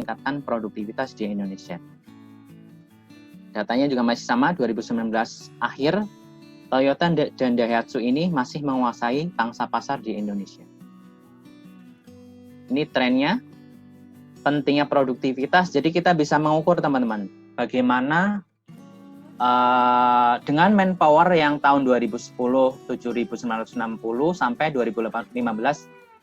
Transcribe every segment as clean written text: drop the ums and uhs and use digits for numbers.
meningkatkan produktivitas di Indonesia. Datanya juga masih sama, 2019 akhir, Toyota dan Daihatsu ini masih menguasai pangsa pasar di Indonesia. Ini trennya, pentingnya produktivitas, jadi kita bisa mengukur teman-teman, bagaimana dengan manpower yang tahun 2010 7.960 sampai 2015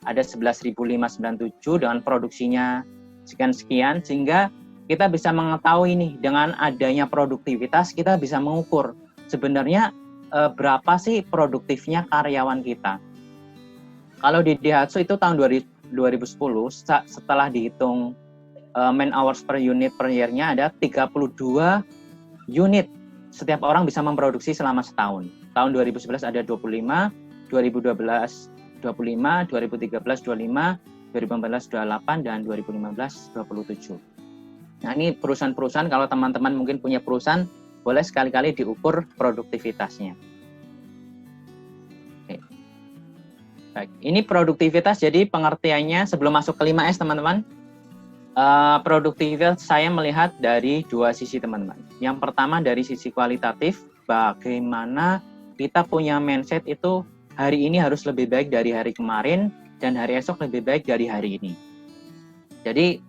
ada 11.597 dengan produksinya sekian-sekian, sehingga kita bisa mengetahui nih, dengan adanya produktivitas kita bisa mengukur sebenarnya berapa sih produktifnya karyawan kita. Kalau di Daihatsu itu tahun 2010 setelah dihitung man hours per unit per year-nya ada 32 unit setiap orang bisa memproduksi selama setahun. Tahun 2011 ada 25, 2012 25, 2013 25, 2014 28, dan 2015 27. Nah, ini perusahaan-perusahaan, kalau teman-teman mungkin punya perusahaan, boleh sekali-kali diukur produktivitasnya. Oke. Baik, ini produktivitas, jadi pengertiannya sebelum masuk ke 5S teman-teman. Produktivitas saya melihat dari dua sisi teman-teman. Yang pertama dari sisi kualitatif, bagaimana kita punya mindset itu hari ini harus lebih baik dari hari kemarin dan hari esok lebih baik dari hari ini. Jadi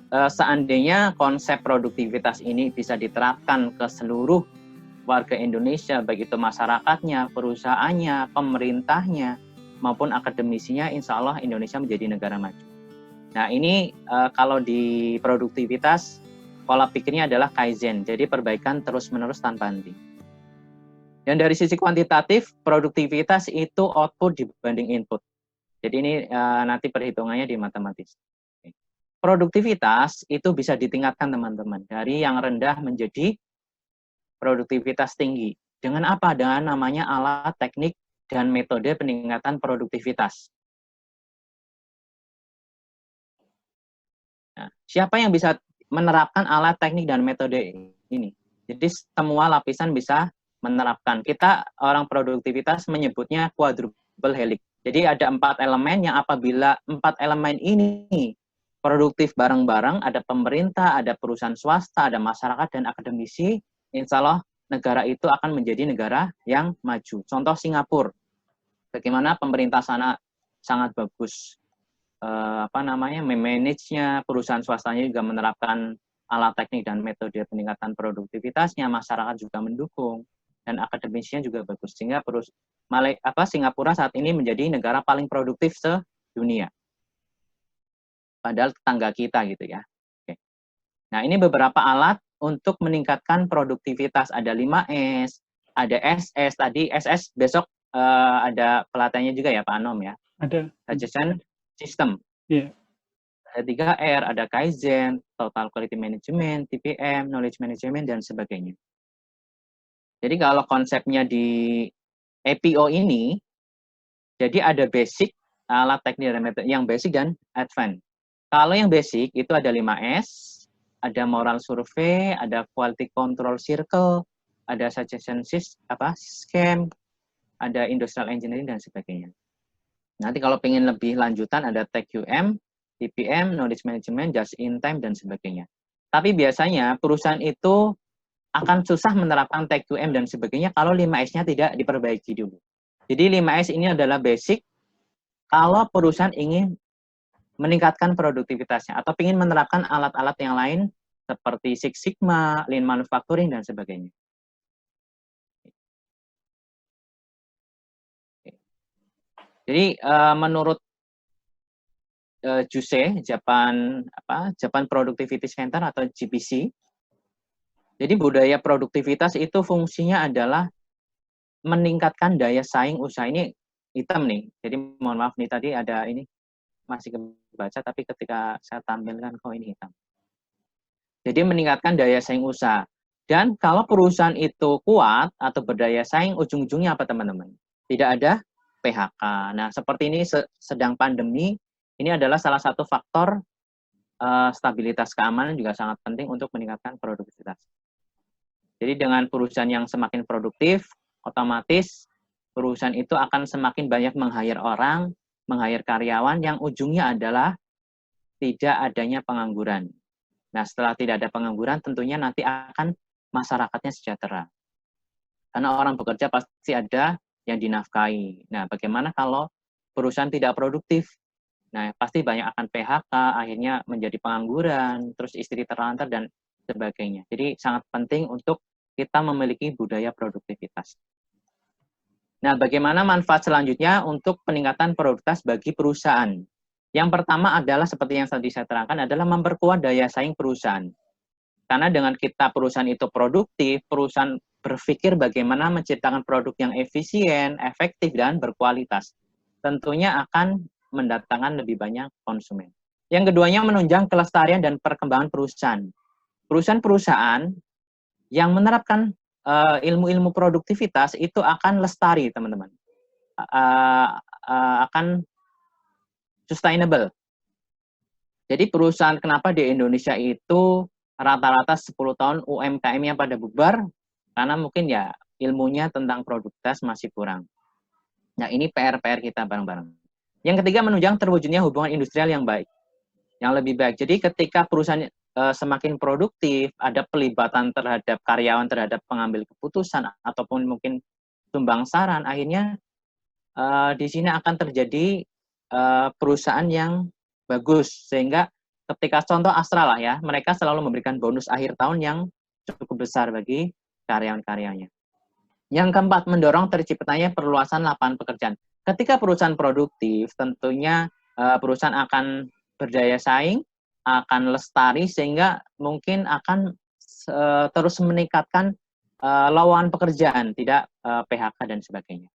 seandainya konsep produktivitas ini bisa diterapkan ke seluruh warga Indonesia, baik itu masyarakatnya, perusahaannya, pemerintahnya, maupun akademisinya, insya Allah Indonesia menjadi negara maju. Nah, ini kalau di produktivitas, pola pikirnya adalah kaizen, jadi perbaikan terus-menerus tanpa henti. Dan dari sisi kuantitatif, produktivitas itu output dibanding input. Jadi ini nanti perhitungannya di matematis. Produktivitas itu bisa ditingkatkan teman-teman, dari yang rendah menjadi produktivitas tinggi. Dengan apa? Dengan namanya alat, teknik, dan metode peningkatan produktivitas. Nah, siapa yang bisa menerapkan alat, teknik, dan metode ini? Jadi semua lapisan bisa menerapkan. Kita orang produktivitas menyebutnya quadruple helix. Jadi ada 4 elemen yang apabila 4 elemen ini produktif bareng-bareng, ada pemerintah, ada perusahaan swasta, ada masyarakat, dan akademisi, insya Allah negara itu akan menjadi negara yang maju. Contoh Singapura, bagaimana pemerintah sana sangat bagus memanage-nya, perusahaan swastanya juga menerapkan alat teknik dan metode peningkatan produktivitasnya, masyarakat juga mendukung, dan akademisinya juga bagus. Sehingga Singapura saat ini menjadi negara paling produktif sedunia. Padahal tetangga kita gitu ya. Oke. Nah, ini beberapa alat untuk meningkatkan produktivitas. Ada 5S, ada SS, tadi SS besok ada pelatihannya juga ya Pak Anom ya. Ada. Suggestion System. Yeah. Ada 3R, ada Kaizen, Total Quality Management, TPM, Knowledge Management, dan sebagainya. Jadi kalau konsepnya di APO ini, jadi ada basic, alat teknik dan metode, yang basic dan advance. Kalau yang basic itu ada 5S, ada moral survey, ada quality control circle, ada suggestion scheme, ada industrial engineering, dan sebagainya. Nanti kalau pengen lebih lanjutan ada TQM, TPM, Knowledge Management, Just in Time, dan sebagainya. Tapi biasanya perusahaan itu akan susah menerapkan TQM dan sebagainya kalau 5S-nya tidak diperbaiki dulu. Jadi 5S ini adalah basic kalau perusahaan ingin meningkatkan produktivitasnya atau ingin menerapkan alat-alat yang lain seperti Six Sigma, Lean Manufacturing, dan sebagainya. Jadi menurut JUCE, Japan Productivity Center atau JPC, jadi budaya produktivitas itu fungsinya adalah meningkatkan daya saing usaha. Ini hitam nih, jadi mohon maaf nih tadi ada ini masih kebaca, tapi ketika saya tampilkan kok ini hitam. Jadi meningkatkan daya saing usaha. Dan kalau perusahaan itu kuat atau berdaya saing, ujung-ujungnya apa teman-teman? Tidak ada PHK. Nah, seperti ini sedang pandemi, ini adalah salah satu faktor stabilitas keamanan juga sangat penting untuk meningkatkan produktivitas. Jadi dengan perusahaan yang semakin produktif, otomatis perusahaan itu akan semakin banyak meng-hire orang, meng-hire karyawan yang ujungnya adalah tidak adanya pengangguran. Nah, setelah tidak ada pengangguran, tentunya nanti akan masyarakatnya sejahtera. Karena orang bekerja pasti ada yang dinafkahi. Nah, bagaimana kalau perusahaan tidak produktif? Nah, pasti banyak akan PHK, akhirnya menjadi pengangguran, terus istri terlantar, dan sebagainya. Jadi, sangat penting untuk kita memiliki budaya produktivitas. Nah, bagaimana manfaat selanjutnya untuk peningkatan produktivitas bagi perusahaan? Yang pertama adalah, seperti yang tadi saya terangkan, adalah memperkuat daya saing perusahaan. Karena dengan kita perusahaan itu produktif, perusahaan berpikir bagaimana menciptakan produk yang efisien, efektif, dan berkualitas. Tentunya akan mendatangkan lebih banyak konsumen. Yang keduanya, menunjang kelestarian dan perkembangan perusahaan. Perusahaan-perusahaan yang menerapkan ilmu-ilmu produktivitas itu akan lestari, teman-teman. Akan sustainable. Jadi perusahaan, kenapa di Indonesia itu rata-rata 10 tahun UMKM-nya pada bubar? Karena mungkin ya ilmunya tentang produktivitas masih kurang. Nah, ini PR-PR kita bareng-bareng. Yang ketiga, menunjang terwujudnya hubungan industrial yang baik, yang lebih baik. Jadi ketika perusahaan semakin produktif, ada pelibatan terhadap karyawan, terhadap pengambil keputusan, ataupun mungkin sumbang saran, akhirnya di sini akan terjadi perusahaan yang bagus. Sehingga ketika contoh Astra lah ya, mereka selalu memberikan bonus akhir tahun yang cukup besar bagi karyawan-karyanya. Yang keempat, mendorong terciptanya perluasan lapangan pekerjaan. Ketika perusahaan produktif, tentunya perusahaan akan berdaya saing, akan lestari, sehingga mungkin akan terus meningkatkan lowongan pekerjaan, tidak PHK dan sebagainya.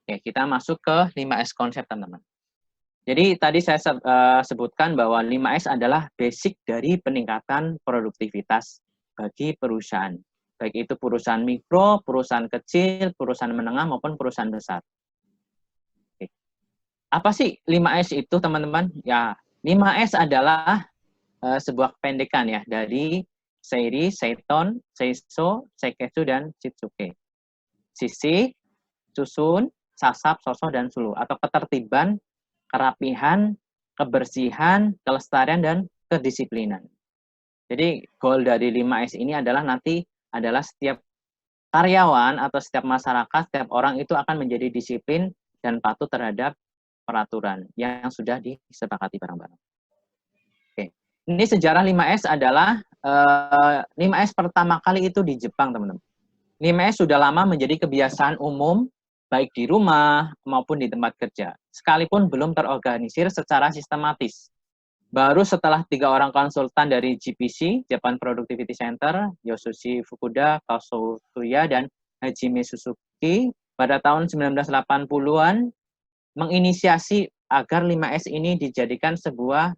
Oke, kita masuk ke 5S konsep, teman-teman. Jadi tadi saya sebutkan bahwa 5S adalah basic dari peningkatan produktivitas bagi perusahaan. Baik itu perusahaan mikro, perusahaan kecil, perusahaan menengah, maupun perusahaan besar. Oke. Apa sih 5S itu, teman-teman? Ya, 5S adalah sebuah pendekan ya dari Seiri, Seiton, Seiso, Seiketsu, dan Shitsuke. Sisi, susun, sasap, sosok, dan sulu. Atau ketertiban, kerapihan, kebersihan, kelestarian, dan kedisiplinan. Jadi goal dari 5S ini adalah setiap karyawan atau setiap masyarakat, setiap orang itu akan menjadi disiplin dan patuh terhadap peraturan yang sudah disepakati bareng-bareng. Oke. Ini sejarah 5S adalah 5S pertama kali itu di Jepang, teman-teman. 5S sudah lama menjadi kebiasaan umum baik di rumah maupun di tempat kerja, sekalipun belum terorganisir secara sistematis. Baru setelah 3 orang konsultan dari GPC, Japan Productivity Center, Yosushi Fukuda, Kazuo Tsuya, dan Hajime Suzuki, pada tahun 1980-an, menginisiasi agar 5S ini dijadikan sebuah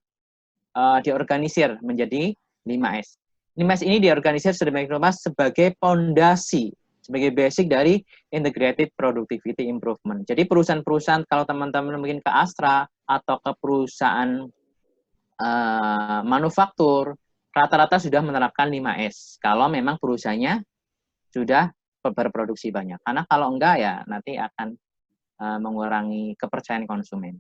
diorganisir menjadi 5S. 5S ini diorganisir sedemikian rupa sebagai fondasi, sebagai basic dari Integrated Productivity Improvement. Jadi perusahaan-perusahaan, kalau teman-teman mungkin ke Astra atau ke perusahaan manufaktur, rata-rata sudah menerapkan 5S. Kalau memang perusahaannya sudah berproduksi banyak. Karena kalau enggak ya nanti akan mengurangi kepercayaan konsumen.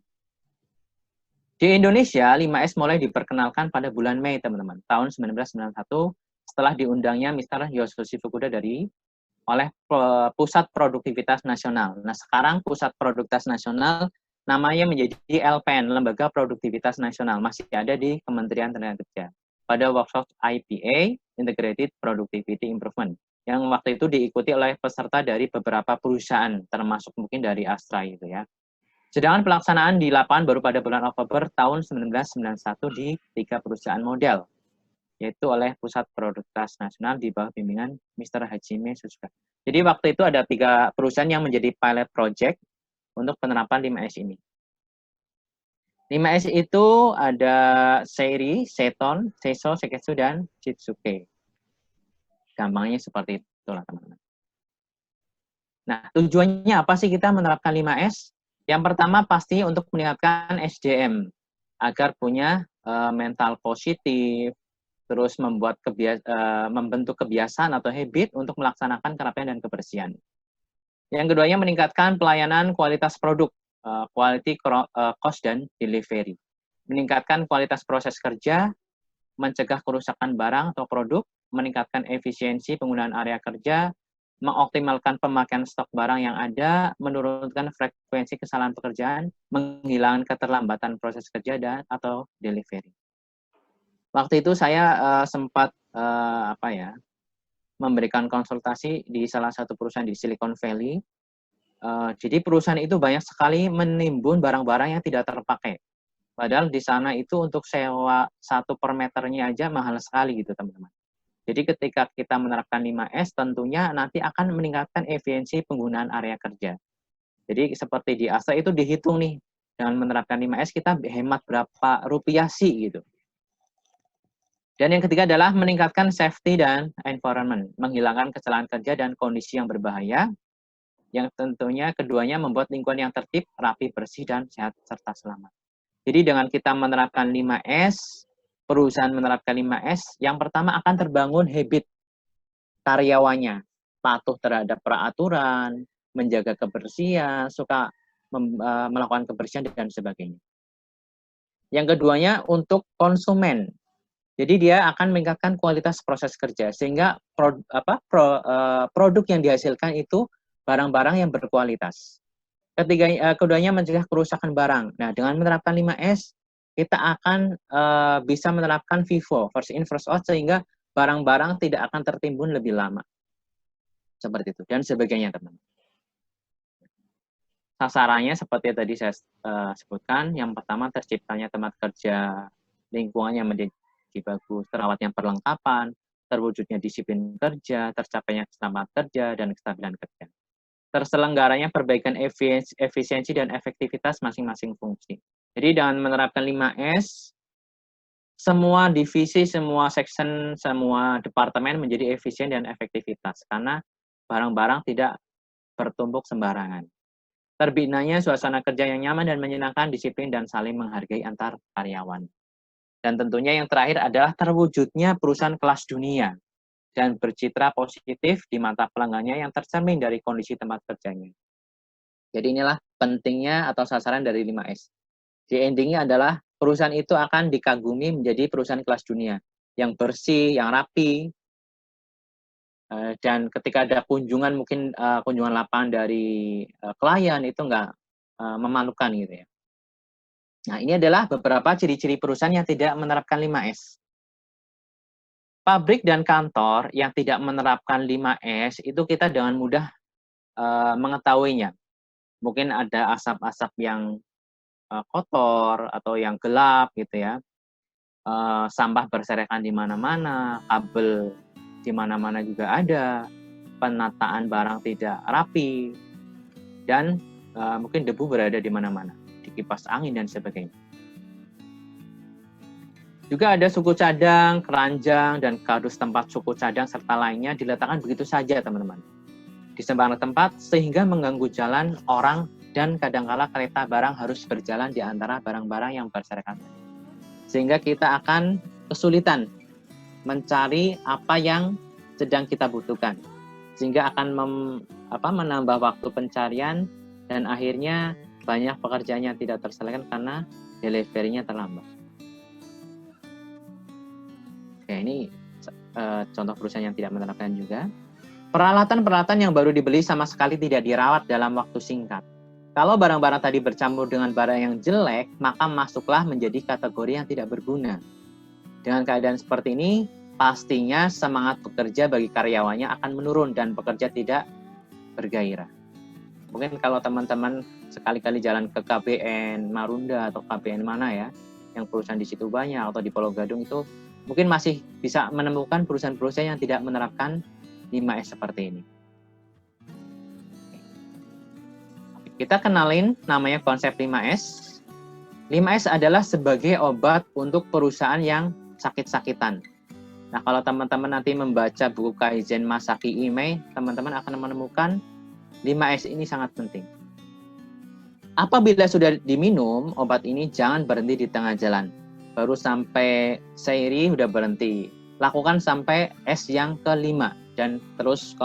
Di Indonesia, 5S mulai diperkenalkan pada bulan Mei, teman-teman, tahun 1991, setelah diundangnya Mr. Yosushi Fukuda oleh Pusat Produktivitas Nasional. Nah, sekarang Pusat Produktivitas Nasional namanya menjadi LPN, Lembaga Produktivitas Nasional, masih ada di Kementerian Tenaga Kerja. Pada workshop IPA, Integrated Productivity Improvement, yang waktu itu diikuti oleh peserta dari beberapa perusahaan, termasuk mungkin dari Astra itu ya. Sedangkan pelaksanaan di lapangan baru pada bulan Oktober tahun 1991 di 3 perusahaan model, yaitu oleh Pusat Produktivitas Nasional di bawah bimbingan Mr. Hajime Suzuka. Jadi waktu itu ada 3 perusahaan yang menjadi pilot project untuk penerapan 5S ini. 5S itu ada Seiri, Seiton, Seiso, Seiketsu, dan Shitsuke. Gampangnya seperti itulah, teman-teman. Nah, tujuannya apa sih kita menerapkan 5S? Yang pertama pasti untuk meningkatkan SDM, agar punya mental positif, terus membentuk kebiasaan atau habit untuk melaksanakan kerapian dan kebersihan. Yang keduanya meningkatkan pelayanan kualitas produk, quality, cost, dan delivery. meningkatkan kualitas proses kerja, mencegah kerusakan barang atau produk, meningkatkan efisiensi penggunaan area kerja, mengoptimalkan pemakaian stok barang yang ada, menurunkan frekuensi kesalahan pekerjaan, menghilangkan keterlambatan proses kerja dan atau delivery. Waktu itu saya sempat memberikan konsultasi di salah satu perusahaan di Silicon Valley. Jadi perusahaan itu banyak sekali menimbun barang-barang yang tidak terpakai. Padahal di sana itu untuk sewa 1 per meternya aja mahal sekali gitu teman-teman. Jadi ketika kita menerapkan 5S tentunya nanti akan meningkatkan efisiensi penggunaan area kerja. Jadi seperti di Astra itu dihitung nih, dengan menerapkan 5S kita hemat berapa rupiah sih gitu. Dan yang ketiga adalah meningkatkan safety dan environment, menghilangkan kecelakaan kerja dan kondisi yang berbahaya, yang tentunya keduanya membuat lingkungan yang tertib, rapi, bersih, dan sehat serta selamat. Jadi dengan kita menerapkan 5S, perusahaan menerapkan 5S, yang pertama akan terbangun habit karyawannya, patuh terhadap peraturan, menjaga kebersihan, suka melakukan kebersihan dan sebagainya. Yang keduanya untuk konsumen. Jadi dia akan meningkatkan kualitas proses kerja sehingga produk yang dihasilkan itu barang-barang yang berkualitas. Keduanya mencegah kerusakan barang. Nah, dengan menerapkan 5S, kita akan bisa menerapkan FIFO, first in first out, sehingga barang-barang tidak akan tertimbun lebih lama. Seperti itu, dan sebagainya, teman-teman. Sasarannya seperti tadi saya sebutkan, yang pertama terciptanya tempat kerja, lingkungannya menjadi bagus, terawatnya perlengkapan, terwujudnya disiplin kerja, tercapainya keselamatan kerja, dan kestabilan kerja. Terselenggaranya perbaikan efisiensi dan efektivitas masing-masing fungsi. Jadi dengan menerapkan 5S, semua divisi, semua section, semua departemen menjadi efisien dan efektivitas karena barang-barang tidak bertumpuk sembarangan. Terbinanya suasana kerja yang nyaman dan menyenangkan, disiplin dan saling menghargai antar karyawan. Dan tentunya yang terakhir adalah terwujudnya perusahaan kelas dunia dan bercitra positif di mata pelanggannya yang tercermin dari kondisi tempat kerjanya. Jadi inilah pentingnya atau sasaran dari 5S. Di endingnya adalah perusahaan itu akan dikagumi menjadi perusahaan kelas dunia, yang bersih, yang rapi, dan ketika ada kunjungan mungkin kunjungan lapangan dari klien itu nggak memalukan gitu ya. Nah ini adalah beberapa ciri-ciri perusahaan yang tidak menerapkan 5S. Pabrik dan kantor yang tidak menerapkan 5S itu kita dengan mudah mengetahuinya. Mungkin ada asap-asap yang kotor atau yang gelap gitu ya. Sampah berserakan di mana-mana, kabel di mana-mana juga ada, penataan barang tidak rapi, dan mungkin debu berada di mana-mana, di kipas angin dan sebagainya. Juga ada suku cadang, keranjang, dan kardus tempat suku cadang serta lainnya diletakkan begitu saja, teman-teman. Di sembarang tempat sehingga mengganggu jalan orang dan kadangkala kereta barang harus berjalan di antara barang-barang yang berserakan. Sehingga kita akan kesulitan mencari apa yang sedang kita butuhkan. Sehingga akan menambah waktu pencarian dan akhirnya banyak pekerjaan yang tidak terselesaikan karena delivery-nya terlambat. Oke, ini contoh perusahaan yang tidak menerapkan juga. Peralatan-peralatan yang baru dibeli sama sekali tidak dirawat dalam waktu singkat. Kalau barang-barang tadi bercampur dengan barang yang jelek, maka masuklah menjadi kategori yang tidak berguna. Dengan keadaan seperti ini, pastinya semangat bekerja bagi karyawannya akan menurun dan pekerja tidak bergairah. Mungkin kalau teman-teman sekali-kali jalan ke KBN Marunda atau KBN mana ya, yang perusahaan di situ banyak, atau di Pulau Gadung itu, mungkin masih bisa menemukan perusahaan-perusahaan yang tidak menerapkan 5S seperti ini. Kita kenalin namanya konsep 5S. 5S adalah sebagai obat untuk perusahaan yang sakit-sakitan. Nah, kalau teman-teman nanti membaca buku Kaizen Masaki Imei, teman-teman akan menemukan 5S ini sangat penting. Apabila sudah diminum, obat ini jangan berhenti di tengah jalan. Baru sampai seiri udah berhenti. Lakukan sampai S yang kelima dan terus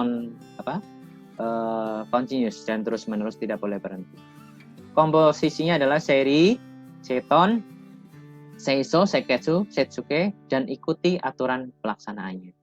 continuous dan terus-menerus, tidak boleh berhenti. Komposisinya adalah seri, ceton, Seiso, Seiketsu, Setsuke, dan ikuti aturan pelaksanaannya.